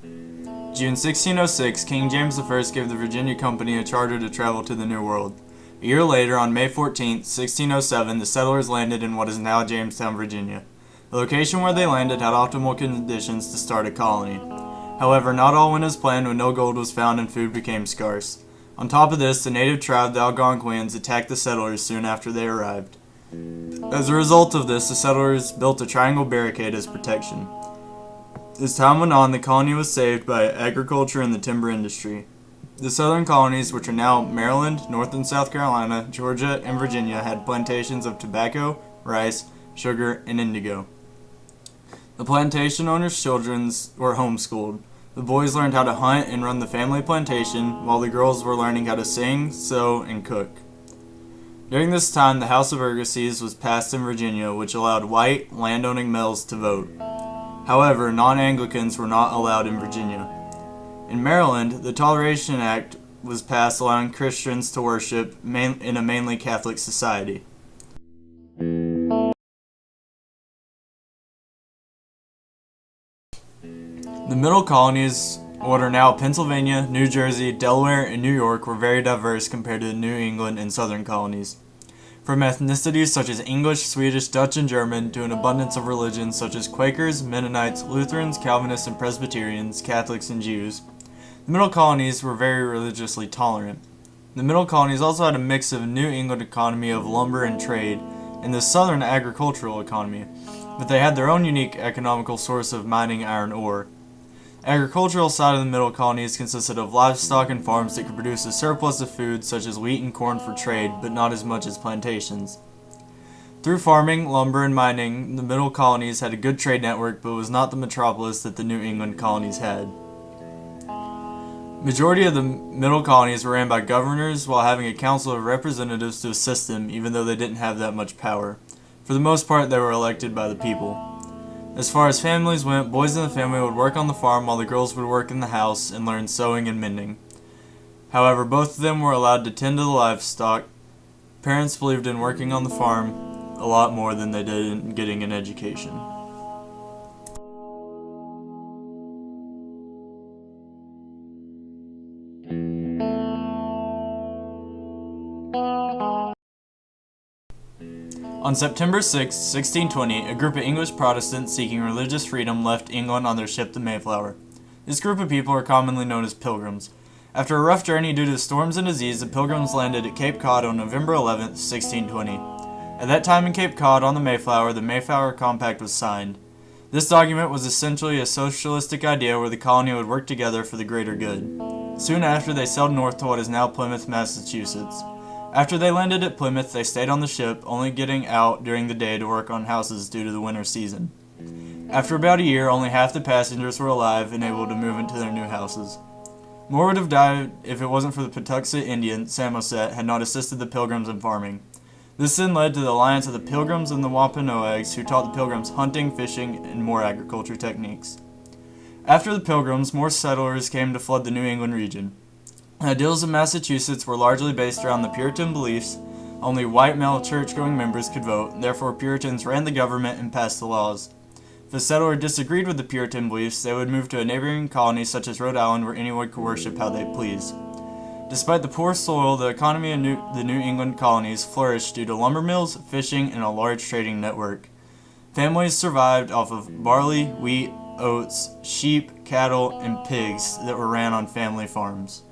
June 1606, King James I gave the Virginia Company a charter to travel to the New World. A year later, on May 14, 1607, the settlers landed in what is now Jamestown, Virginia. The location where they landed had optimal conditions to start a colony. However, not all went as planned when no gold was found and food became scarce. On top of this, the native tribe, the Algonquins, attacked the settlers soon after they arrived. As a result of this, the settlers built a triangle barricade as protection. As time went on, the colony was saved by agriculture and the timber industry. The southern colonies, which are now Maryland, North and South Carolina, Georgia, and Virginia, had plantations of tobacco, rice, sugar, and indigo. The plantation owners' children were homeschooled. The boys learned how to hunt and run the family plantation, while the girls were learning how to sing, sew, and cook. During this time, the House of Burgesses was passed in Virginia, which allowed white, landowning males to vote. However, non-Anglicans were not allowed in Virginia. In Maryland, the Toleration Act was passed allowing Christians to worship in a mainly Catholic society. The middle colonies, what are now Pennsylvania, New Jersey, Delaware, and New York, were very diverse compared to the New England and southern colonies. From ethnicities such as English, Swedish, Dutch, and German, to an abundance of religions such as Quakers, Mennonites, Lutherans, Calvinists, and Presbyterians, Catholics, and Jews. The middle colonies were very religiously tolerant. The middle colonies also had a mix of New England economy of lumber and trade, and the southern agricultural economy, but they had their own unique economical source of mining iron ore. Agricultural side of the middle colonies consisted of livestock and farms that could produce a surplus of food such as wheat and corn for trade, but not as much as plantations. Through farming, lumber, and mining, the middle colonies had a good trade network, but was not the metropolis that the New England colonies had. Majority of the middle colonies were ran by governors while having a council of representatives to assist them, even though they didn't have that much power. For the most part, they were elected by the people. As far as families went, boys in the family would work on the farm while the girls would work in the house and learn sewing and mending. However, both of them were allowed to tend to the livestock. Parents believed in working on the farm a lot more than they did in getting an education. On September 6, 1620, a group of English Protestants seeking religious freedom left England on their ship the Mayflower. This group of people are commonly known as Pilgrims. After a rough journey due to storms and disease, the Pilgrims landed at Cape Cod on November 11, 1620. At that time in Cape Cod on the Mayflower Compact was signed. This document was essentially a socialistic idea where the colony would work together for the greater good. Soon after, they sailed north to what is now Plymouth, Massachusetts. After they landed at Plymouth, they stayed on the ship, only getting out during the day to work on houses due to the winter season. After about a year, only half the passengers were alive and able to move into their new houses. More would have died if it wasn't for the Patuxet Indian, Samoset, had not assisted the Pilgrims in farming. This then led to the alliance of the Pilgrims and the Wampanoags, who taught the Pilgrims hunting, fishing, and more agriculture techniques. After the Pilgrims, more settlers came to flood the New England region. The ideals of Massachusetts were largely based around the Puritan beliefs. Only white male church-going members could vote, therefore Puritans ran the government and passed the laws. If a settler disagreed with the Puritan beliefs, they would move to a neighboring colony such as Rhode Island where anyone could worship how they pleased. Despite the poor soil, the economy of the New England colonies flourished due to lumber mills, fishing, and a large trading network. Families survived off of barley, wheat, oats, sheep, cattle, and pigs that were ran on family farms.